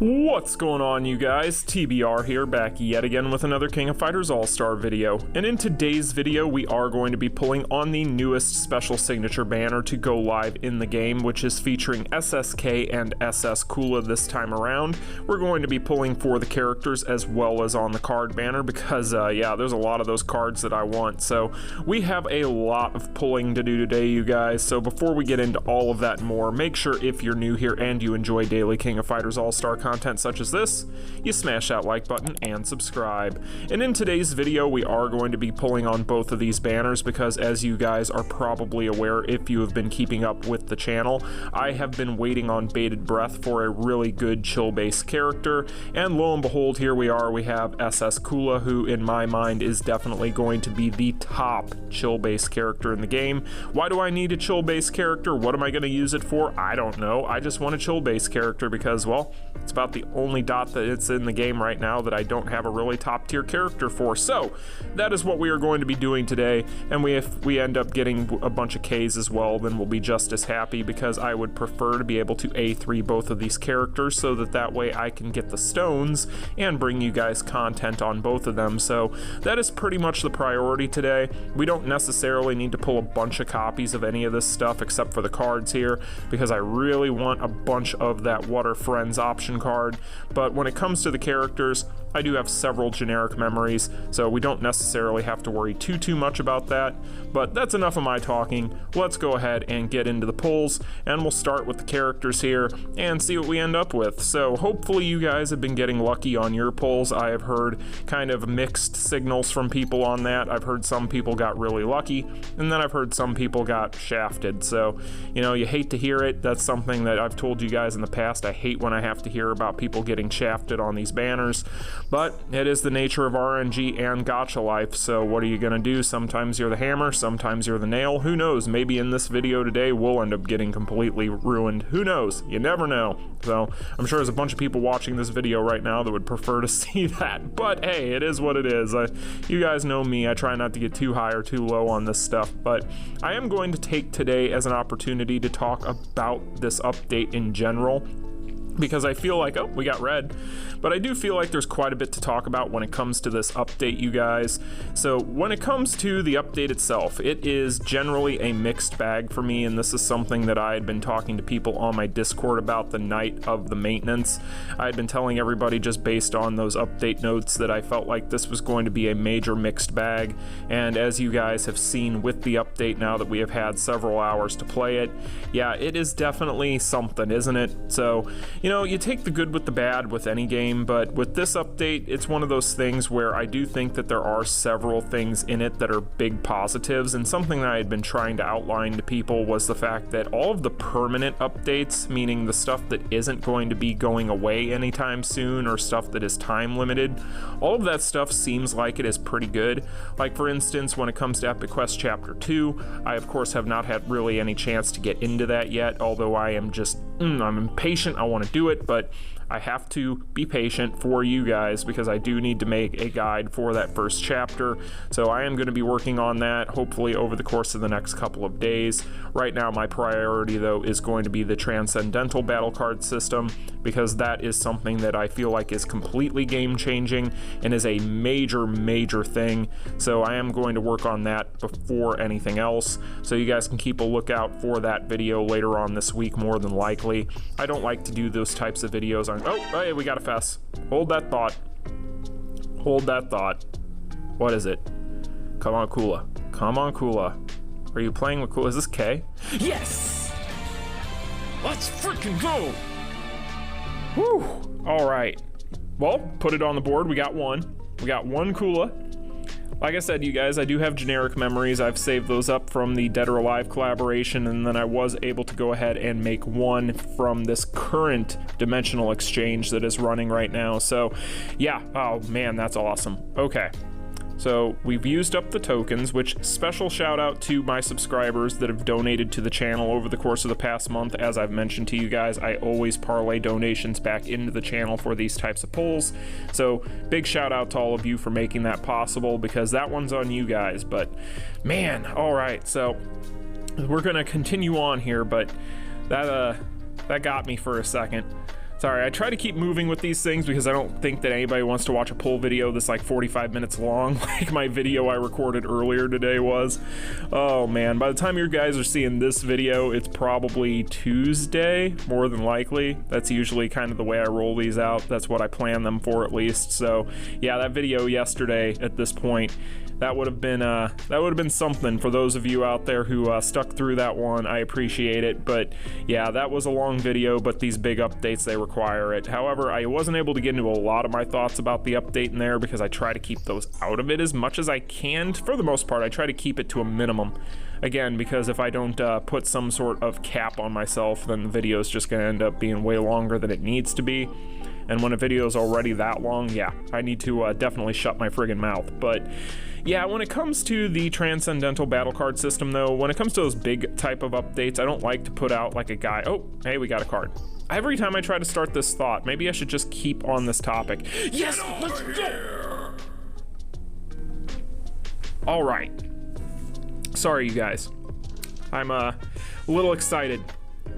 What's going on, you guys? TBR here, back yet again with another King of Fighters Allstar video. And in today's video, we are going to be pulling on the newest special signature banner to go live in the game, which is featuring SSK and SS Kula this time around. We're going to be pulling for the characters as well as on the card banner because, yeah, there's a lot of those cards that I want. So we have a lot of pulling to do today, you guys. So before we get into all of that and more, make sure if you're new here and you enjoy daily King of Fighters Allstar content such as this, you smash that like button and subscribe. And in today's video, we are going to be pulling on both of these banners because, as you guys are probably aware if you have been keeping up with the channel, I have been waiting on bated breath for a really good chill-based character, and lo and behold, here we are. We have SS Kula, who in my mind is definitely going to be the top chill-based character in the game. Why do I need a chill-based character? What am I going to use it for? I don't know. I just want a chill-based character because, well, it's about the only dot that it's in the game right now that I don't have a really top tier character for. So that is what we are going to be doing today, and if we end up getting a bunch of Ks as well, then we'll be just as happy, because I would prefer to be able to A3 both of these characters so that way I can get the stones and bring you guys content on both of them. So that is pretty much the priority today. We don't necessarily need to pull a bunch of copies of any of this stuff except for the cards here, because I really want a bunch of that Water Friends option card. But when it comes to the characters, I do have several generic memories, so we don't necessarily have to worry too much about that. But that's enough of my talking. Let's go ahead and get into the pulls, and we'll start with the characters here and see what we end up with. So hopefully you guys have been getting lucky on your pulls. I have heard kind of mixed signals from people on that. I've heard some people got really lucky, and then I've heard some people got shafted. So, you know, you hate to hear it. That's something that I've told you guys in the past. I hate when I have to hear about people getting shafted on these banners, but it is the nature of RNG and gacha life. So what are you gonna do? Sometimes you're the hammer, sometimes you're the nail. Who knows? Maybe in this video today we'll end up getting completely ruined. Who knows? You never know. So I'm sure there's a bunch of people watching this video right now that would prefer to see that, but hey, it is what it is. You guys know me, I try not to get too high or too low on this stuff, but I am going to take today as an opportunity to talk about this update in general, because I feel like, oh, we got red, but I do feel like there's quite a bit to talk about when it comes to this update, you guys. So when it comes to the update itself, it is generally a mixed bag for me, and this is something that I had been talking to people on my Discord about the night of the maintenance. I had been telling everybody, just based on those update notes, that I felt like this was going to be a major mixed bag, and as you guys have seen with the update, now that we have had several hours to play it, yeah, it is definitely something, isn't it? So, you know, you take the good with the bad with any game, but with this update, it's one of those things where I do think that there are several things in it that are big positives, and something that I had been trying to outline to people was the fact that all of the permanent updates, meaning the stuff that isn't going to be going away anytime soon or stuff that is time limited, all of that stuff seems like it is pretty good. Like, for instance, when it comes to Epic Quest Chapter 2, I of course have not had really any chance to get into that yet, although I am just, I'm impatient, I want to do it, but I have to be patient for you guys because I do need to make a guide for that first chapter. So I am going to be working on that hopefully over the course of the next couple of days. Right now my priority though is going to be the Transcendental battle card system, because that is something that I feel like is completely game changing and is a major thing. So I am going to work on that before anything else. So you guys can keep a lookout for that video later on this week, more than likely. I don't like to do those types of videos on, oh, hey, we got a fess. Hold that thought. Hold that thought. What is it? Come on, Kula. Come on, Kula. Are you playing with Kula? Is this K? Yes! Let's freaking go! Whew. All right. Well, put it on the board. We got one. We got one Kula. Like I said, you guys, I do have generic memories. I've saved those up from the Dead or Alive collaboration, and then I was able to go ahead and make one from this current dimensional exchange that is running right now. So yeah, oh man, that's awesome. Okay, So we've used up the tokens, which special shout out to my subscribers that have donated to the channel over the course of the past month. As I've mentioned to you guys, I always parlay donations back into the channel for these types of pulls. So big shout out to all of you for making that possible, because that one's on you guys. But man, all right, so we're gonna continue on here, but that got me for a second. Sorry, I try to keep moving with these things because I don't think that anybody wants to watch a pull video that's like 45 minutes long, like my video I recorded earlier today was. Oh man, by the time you guys are seeing this video, it's probably Tuesday, more than likely. That's usually kind of the way I roll these out. That's what I plan them for, at least. So yeah, that video yesterday at this point, that would have been something for those of you out there who stuck through that one. I appreciate it. But yeah, that was a long video, but these big updates, they require it. However, I wasn't able to get into a lot of my thoughts about the update in there because I try to keep those out of it as much as I can. For the most part, I try to keep it to a minimum. Again, because if I don't put some sort of cap on myself, then the video is just going to end up being way longer than it needs to be. And when a video is already that long, yeah, I need to definitely shut my friggin' mouth. But yeah, when it comes to the Transcendental battle card system, though, when it comes to those big type of updates, I don't like to put out like a guy, oh, hey, we got a card. Every time I try to start this thought, maybe I should just keep on this topic. Yes, let's go! All right. Sorry, you guys. I'm a little excited.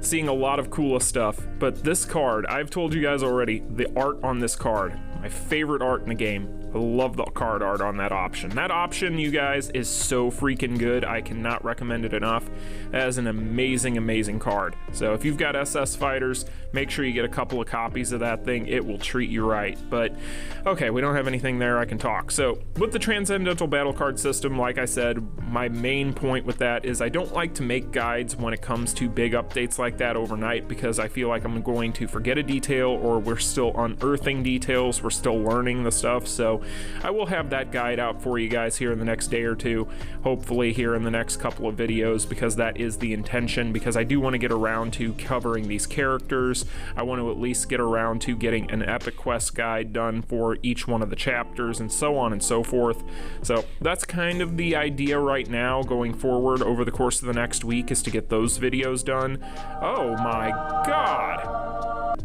Seeing a lot of Kula stuff, but this card, I've told you guys already, the art on this card, my favorite art in the game. I love the card art on that option. That option, you guys, is so freaking good. I cannot recommend it enough. That is an amazing, amazing card. So if you've got SS Fighters, make sure you get a couple of copies of that thing. It will treat you right. But okay, we don't have anything there. I can talk. So with the Transcendental battle card system, like I said, my main point with that is I don't like to make guides when it comes to big updates like that overnight, because I feel like I'm going to forget a detail, or we're still unearthing details. We're still learning the stuff. So I will have that guide out for you guys here in the next day or two, hopefully here in the next couple of videos, because that is the intention, because I do want to get around to covering these characters. I want to at least get around to getting an epic quest guide done for each one of the chapters, and so on and so forth. So that's kind of the idea right now going forward over the course of the next week, is to get those videos done. Oh my god.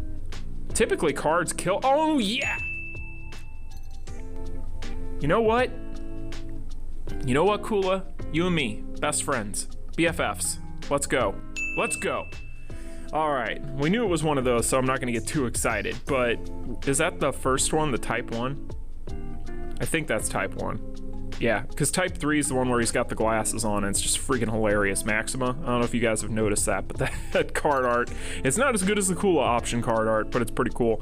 Typically cards kill. Oh yeah. You know what? You know what, Kula? You and me, best friends, BFFs. Let's go. Let's go. All right, we knew it was one of those, so I'm not gonna get too excited, but is that the first one, the type 1? I think that's type 1. Yeah, because type 3 is the one where he's got the glasses on, and it's just freaking hilarious. Maxima, I don't know if you guys have noticed that, but that card art, it's not as good as the Kula option card art, but it's pretty cool.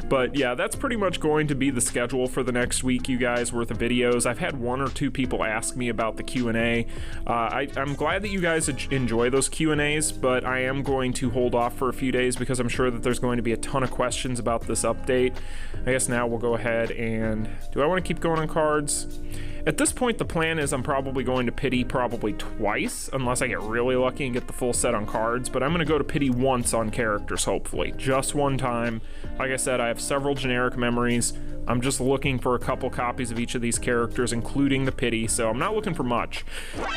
But yeah, that's pretty much going to be the schedule for the next week, you guys, worth of videos. I've had 1 or 2 people ask me about the Q&A. I'm glad that you guys enjoy those Q&As, but I am going to hold off for a few days because I'm sure that there's going to be a ton of questions about this update. I guess now we'll go ahead and, do I want to keep going on cards? At this point, the plan is I'm probably going to pity probably twice, unless I get really lucky and get the full set on cards, but I'm going to go to pity once on characters, hopefully. Just one time. Like I said, I have several generic memories. I'm just looking for a couple copies of each of these characters, including the pity, so I'm not looking for much.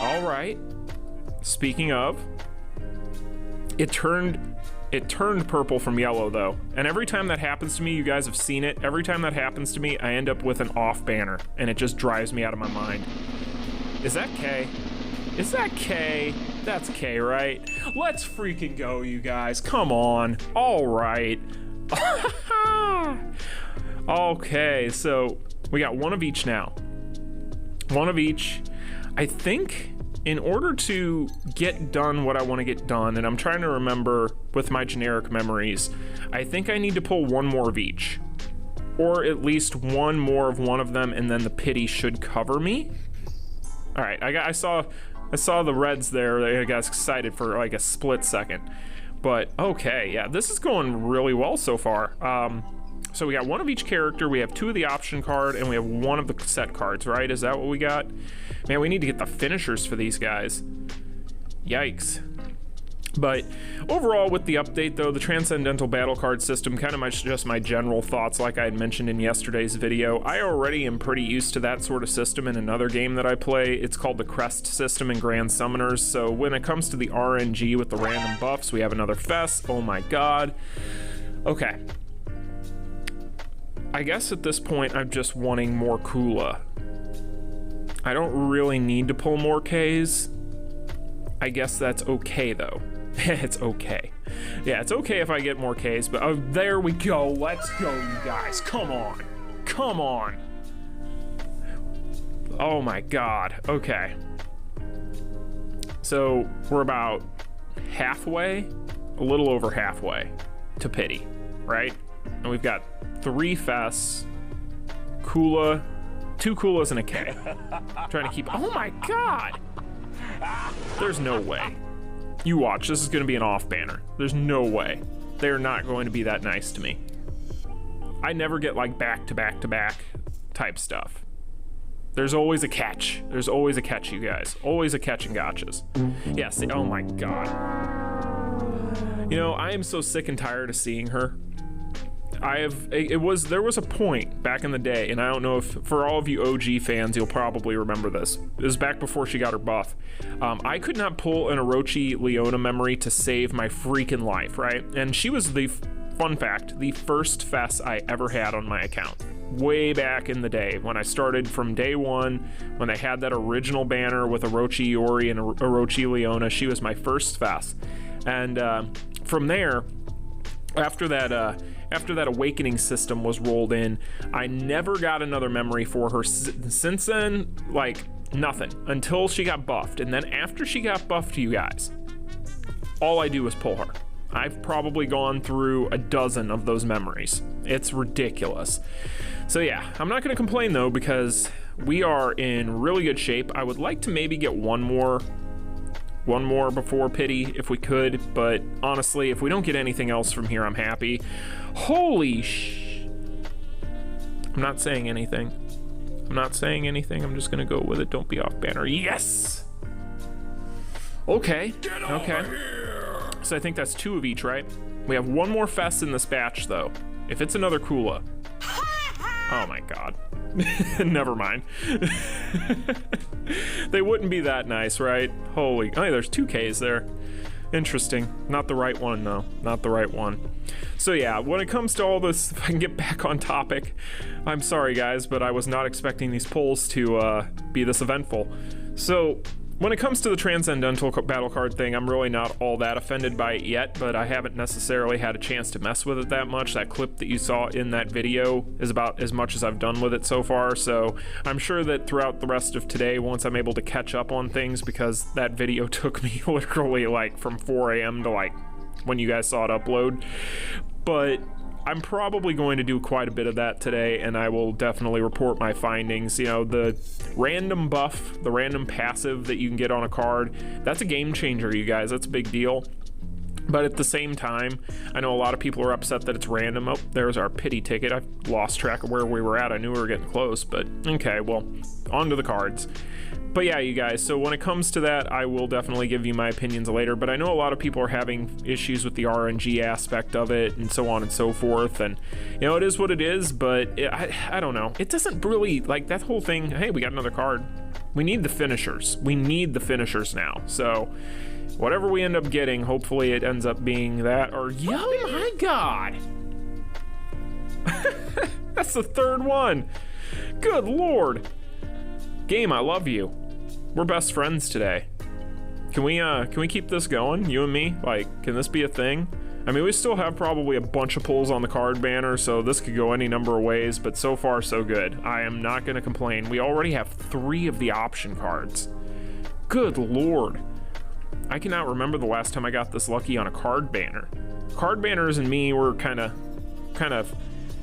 All right. Speaking of, it turned purple from yellow, though. And every time that happens to me, you guys have seen it, every time that happens to me, I end up with an off banner, and it just drives me out of my mind. Is that K? Is that K? That's K, right? Let's freaking go, you guys. Come on. All right. Okay, so we got one of each now. One of each. I think in order to get done what I want to get done, and I'm trying to remember with my generic memories, I think I need to pull 1 more of each, or at least 1 more of one of them, and then the pity should cover me. All right, I saw the reds there. I got excited for like a split second, but okay, yeah, this is going really well so far. So we got 1 of each character, we have 2 of the option card, and we have 1 of the set cards, right? Is that what we got? Man, we need to get the finishers for these guys. Yikes. But overall, with the update though, the Transcendental battle card system, kind of just my general thoughts like I had mentioned in yesterday's video. I already am pretty used to that sort of system in another game that I play. It's called the Crest system in Grand Summoners. So when it comes to the RNG with the random buffs, we have another fest. Oh my god. Okay. I guess at this point, I'm just wanting more Kula. I don't really need to pull more Ks. I guess that's okay though. It's okay. Yeah, it's okay if I get more Ks, but oh, there we go. Let's go, you guys. Come on. Come on. Oh my god. Okay. So we're about halfway, a little over halfway to pity, right? And we've got 3 fests, Kula, 2 Kulas and a K. Trying to keep, oh my god. There's no way. You watch, this is gonna be an off banner. There's no way. They're not going to be that nice to me. I never get like back to back to back type stuff. There's always a catch. There's always a catch, you guys. Always a catch and gotchas. Yeah, see, oh my god. You know, I am so sick and tired of seeing her. There was a point back in the day, and I don't know if, for all of you OG fans, you'll probably remember this. It was back before she got her buff. I could not pull an Orochi Leona memory to save my freaking life, right? And she was the, fun fact, the first fest I ever had on my account. Way back in the day, when I started from day one, when they had that original banner with Orochi Iori and Orochi Leona, she was my first fest. And from there, after that awakening system was rolled in, I never got another memory for her since then, like nothing, until she got buffed. And then after she got buffed, you guys, all I do is pull her. I've probably gone through a dozen of those memories. It's ridiculous. So yeah, I'm not gonna complain though, because we are in really good shape. I would like to maybe get one more before pity if we could, but honestly, if we don't get anything else from here, I'm happy. Holy I'm not saying anything. I'm not saying anything. I'm just gonna go with it. Don't be off banner. Yes! Okay. Okay. So I think that's 2 of each, right? We have 1 more fest in this batch though. If it's another Kula. Oh my god. Never mind. They wouldn't be that nice, right? Holy, oh, there's 2 Ks there. Interesting. Not the right one though. Not the right one. So yeah, when it comes to all this, if I can get back on topic, I'm sorry guys, but I was not expecting these polls to be this eventful. So when it comes to the Transcendental battle card thing, I'm really not all that offended by it yet, but I haven't necessarily had a chance to mess with it that much. That clip that you saw in that video is about as much as I've done with it so far, so I'm sure that throughout the rest of today, once I'm able to catch up on things, because that video took me literally like from 4 a.m. to like when you guys saw it upload, but I'm probably going to do quite a bit of that today, and I will definitely report my findings. You know, the random buff, the random passive that you can get on a card, that's a game changer, you guys. That's a big deal. But at the same time, I know a lot of people are upset that it's random. Oh, there's our pity ticket. I've lost track of where we were at. I knew we were getting close, but okay, well, on to the cards. But yeah, you guys, so when it comes to that, I will definitely give you my opinions later, but I know a lot of people are having issues with the RNG aspect of it and so on and so forth, and you know, it is what it is, but I don't know. It doesn't really, like, that whole thing, hey, we got another card. We need the finishers. We need the finishers now, so whatever we end up getting, hopefully it ends up being that, or, oh my god! That's the 3rd one! Good lord! Game, I love you. We're best friends today. Can we keep this going, you and me? Like, can this be a thing? I mean, we still have probably a bunch of pulls on the card banner, so this could go any number of ways, but so far so good. I am not gonna complain. We already have 3 of the option cards. Good lord. I cannot remember the last time I got this lucky on a card banner. Card banners and me were kind of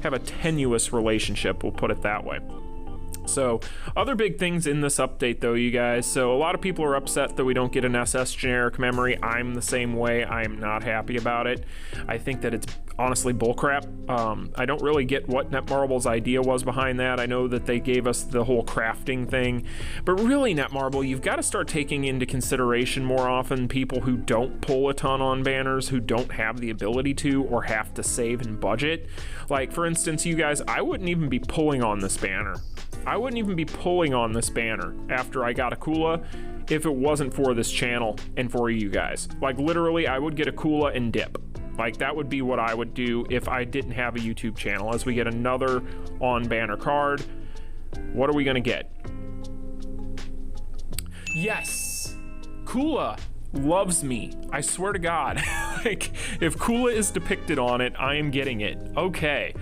have a tenuous relationship, we'll put it that way. So other big things in this update though, you guys. So a lot of people are upset that we don't get an SS generic memory. I'm the same way. I am not happy about it. I think that it's honestly bullcrap. I don't really get what Netmarble's idea was behind that. I know that they gave us the whole crafting thing, but really Netmarble, you've got to start taking into consideration more often people who don't pull a ton on banners, who don't have the ability to or have to save and budget. Like for instance, you guys, I wouldn't even be pulling on this banner. I wouldn't even be pulling on this banner after I got a Kula if it wasn't for this channel and for you guys. Like literally, I would get a Kula and dip. Like that would be what I would do if I didn't have a YouTube channel. As we get another on banner card, what are we gonna get? Yes, Kula loves me. I swear to God. Like if Kula is depicted on it, I am getting it. Okay,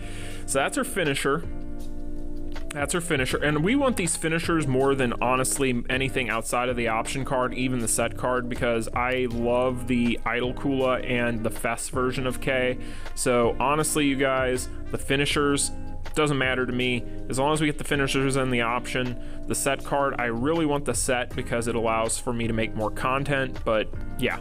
so that's her finisher. That's her finisher, and we want these finishers more than honestly anything outside of the option card, even the set card, because I love the Idle Kula and the Fest version of K. So honestly, you guys, the finishers doesn't matter to me as long as we get the finishers and the option. The set card, I really want the set because it allows for me to make more content. But yeah,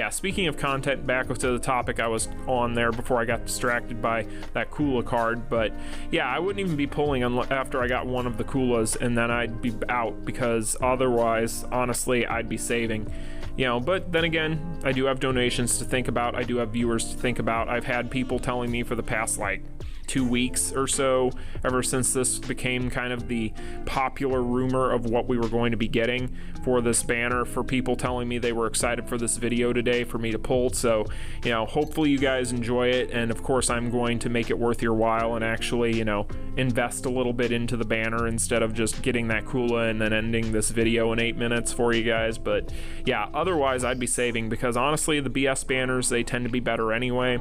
speaking of content, back to the topic I was on there before I got distracted by that Kula card. But yeah, I wouldn't even be pulling after I got one of the Kulas, and then I'd be out, because otherwise honestly I'd be saving. You know, but then again, I do have donations to think about. I do have viewers to think about. I've had people telling me for the past like 2 weeks or so, ever since this became kind of the popular rumor of what we were going to be getting for this banner, for people telling me they were excited for this video today for me to pull. So, you know, hopefully you guys enjoy it, and of course I'm going to make it worth your while and actually, you know, invest a little bit into the banner instead of just getting that Kula and then ending this video in 8 minutes for you guys. But yeah, otherwise I'd be saving, because honestly the BS banners, they tend to be better anyway.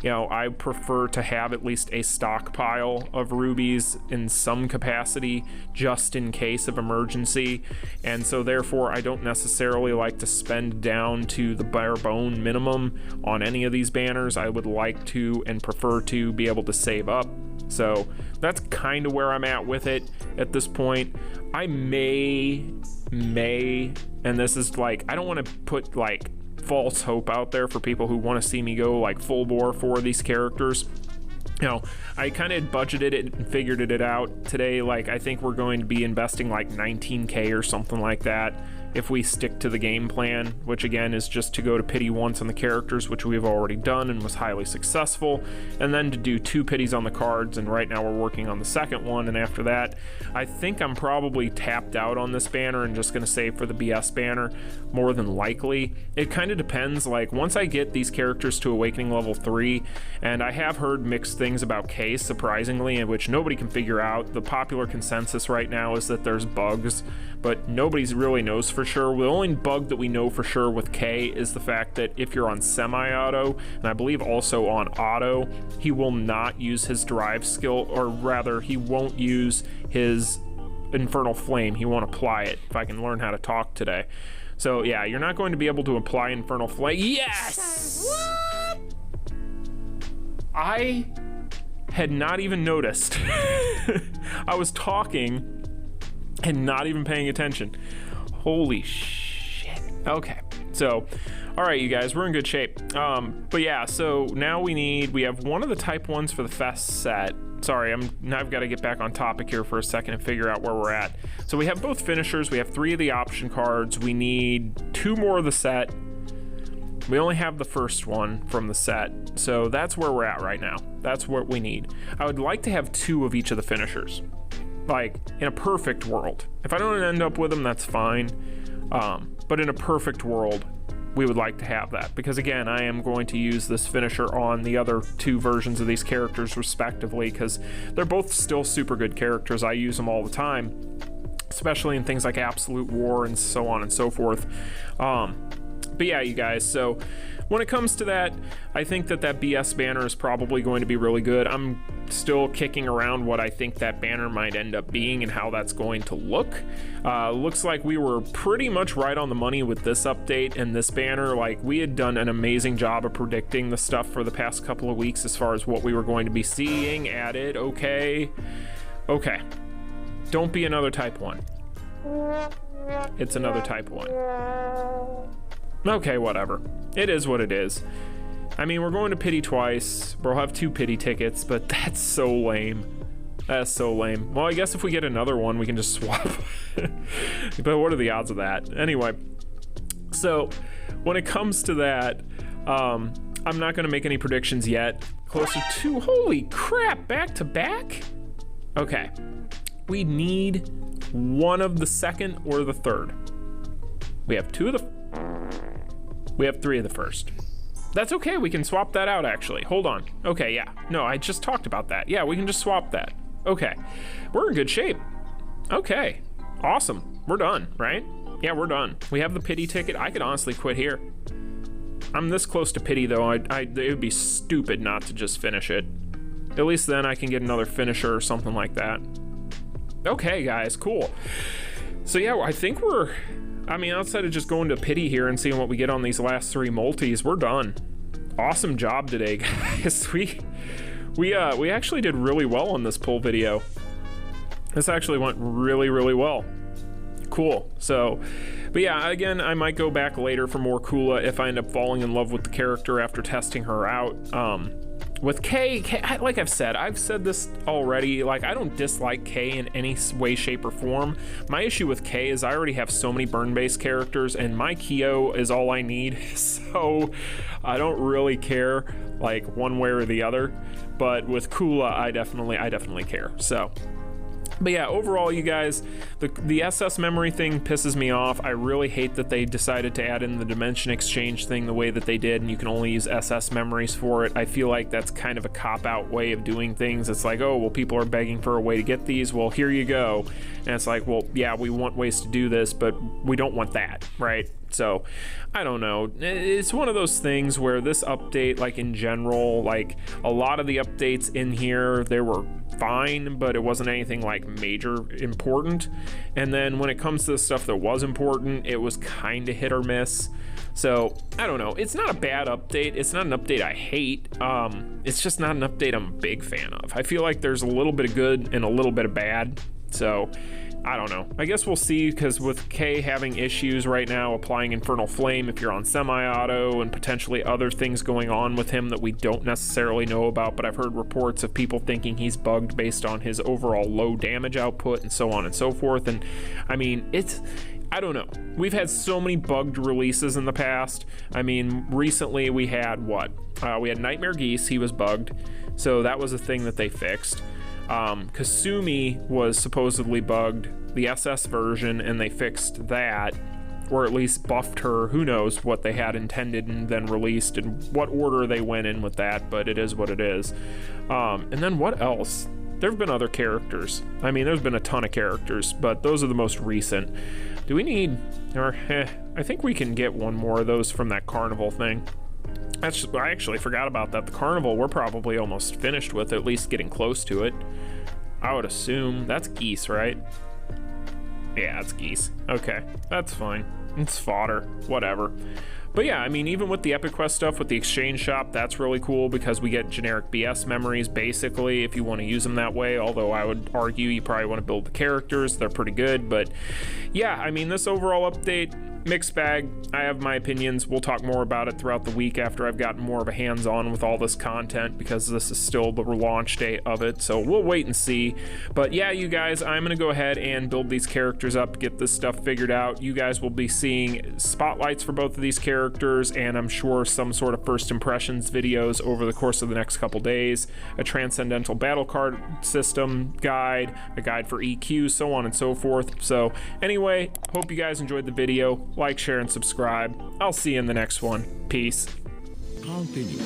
You know, I prefer to have at least a stockpile of rubies in some capacity, just in case of emergency, and so therefore I don't necessarily like to spend down to the bare bone minimum on any of these banners. I would like to and prefer to be able to save up. So that's kind of where I'm at with it at this point. I may, and this is like, I don't want to put like false hope out there for people who want to see me go like full bore for these characters. You know, I kind of budgeted it and figured it out today. Like I think we're going to be investing like 19k or something like that if we stick to the game plan, which again is just to go to pity once on the characters, which we've already done and was highly successful, and then to do 2 pities on the cards, and right now we're working on the second one. And after that, I think I'm probably tapped out on this banner and just going to save for the BS banner, more than likely. It kind of depends. Like once I get these characters to Awakening level 3, and I have heard mixed things about K, surprisingly, in which nobody can figure out. The popular consensus right now is that there's bugs, but nobody really knows for sure. The only bug that we know for sure with K is the fact that if you're on semi-auto, and I believe also on auto, he will not use his drive skill, or rather he won't use his Infernal Flame. He won't apply it, if I can learn how to talk today. So yeah, you're not going to be able to apply Infernal Flame. Yes! What? I had not even noticed. I was talking and not even paying attention. Holy shit. Okay, so all right, you guys, we're in good shape. But yeah, so now we have one of the type 1s for the Fest set. Sorry, I've got to get back on topic here for a second and figure out where we're at. So we have both finishers, we have 3 of the option cards, we need 2 more of the set. We only have the first one from the set, so that's where we're at right now. That's what we need. I would like to have 2 of each of the finishers, like in a perfect world. If I don't end up with them, that's fine, but in a perfect world, we would like to have that, because again, I am going to use this finisher on the other 2 versions of these characters respectively, because they're both still super good characters. I use them all the time, especially in things like Absolute War and so on and so forth. But yeah, you guys, so when it comes to that, I think that BS banner is probably going to be really good. I'm still kicking around what I think that banner might end up being and how that's going to look. Looks like we were pretty much right on the money with this update and this banner. Like, we had done an amazing job of predicting the stuff for the past couple of weeks as far as what we were going to be seeing added. Okay. Don't be another type 1. It's another type 1. Okay, whatever. It is what it is. I mean, we're going to pity twice. We'll have 2 pity tickets, but that's so lame. That's so lame. Well, I guess if we get another one, we can just swap. But what are the odds of that? Anyway, so when it comes to that, I'm not going to make any predictions yet. Closer to, holy crap, back to back? Okay. We need one of the second or the third. We have 2 of the, we have 3 of the first. That's okay, we can swap that out actually. Hold on. Okay, yeah. No, I just talked about that. Yeah, we can just swap that. Okay, we're in good shape. Okay, awesome. We're done, right? Yeah, we're done. We have the pity ticket. I could honestly quit here. I'm this close to pity though. It would be stupid not to just finish it. At least then I can get another finisher or something like that. Okay, guys, cool. So yeah, I think we're, I mean, outside of just going to pity here and seeing what we get on these last 3 multis, we're done. Awesome job today, guys. We actually did really well on this pull video. This actually went really, really well. Cool. So, but yeah, again, I might go back later for more Kula if I end up falling in love with the character after testing her out. With Kay, like I've said this already, like I don't dislike Kay in any way, shape, or form. My issue with Kay is I already have so many burn-based characters and my Kyo is all I need, so I don't really care like one way or the other. But with Kula, I definitely care, so. But yeah, overall, you guys, the SS memory thing pisses me off. I really hate that they decided to add in the dimension exchange thing the way that they did, and you can only use SS memories for it. I feel like that's kind of a cop-out way of doing things. It's like, oh, well, people are begging for a way to get these. Well, here you go. And it's like, well, yeah, we want ways to do this, but we don't want that, right? So I don't know, it's one of those things where this update, like in general, like a lot of the updates in here, they were fine, but it wasn't anything like major important. And then when it comes to the stuff that was important, it was kind of hit or miss. So I don't know, it's not a bad update, it's not an update I hate, it's just not an update I'm a big fan of. I feel like there's a little bit of good and a little bit of bad, so I don't know. I guess we'll see, because with Kay having issues right now applying Infernal Flame if you're on semi-auto, and potentially other things going on with him that we don't necessarily know about, but I've heard reports of people thinking he's bugged based on his overall low damage output and so on and so forth. And I mean, I don't know. We've had so many bugged releases in the past. I mean, recently we had what? We had Nightmare Geese, he was bugged. So that was a thing that they fixed. Kasumi was supposedly bugged, the SS version, and they fixed that, or at least buffed her. Who knows what they had intended and then released and what order they went in with that, but it is what it is. And then what else? There have been other characters. I mean, there's been a ton of characters, but those are the most recent. Do we need, or I think we can get one more of those from that carnival thing. I actually forgot about that. The carnival, we're probably almost finished with, at least getting close to it. I would assume that's geese, right? Yeah, it's geese. Okay, that's fine. It's fodder, whatever. But yeah, I mean, even with the Epic Quest stuff with the exchange shop, that's really cool because we get generic BS memories basically if you want to use them that way, although I would argue you probably want to build the characters. They're pretty good, but yeah, I mean, this overall update, mixed bag. I have my opinions. We'll talk more about it throughout the week after I've gotten more of a hands-on with all this content, because this is still the launch date of it, so we'll wait and see. But yeah, you guys, I'm gonna go ahead and build these characters up, get this stuff figured out. You guys will be seeing spotlights for both of these characters, and I'm sure some sort of first impressions videos over the course of the next couple days, a Transcendental battle card system guide, a guide for EQ, so on and so forth. So anyway, hope you guys enjoyed the video. Like, share, and subscribe. I'll see you in the next one. Peace. Continue.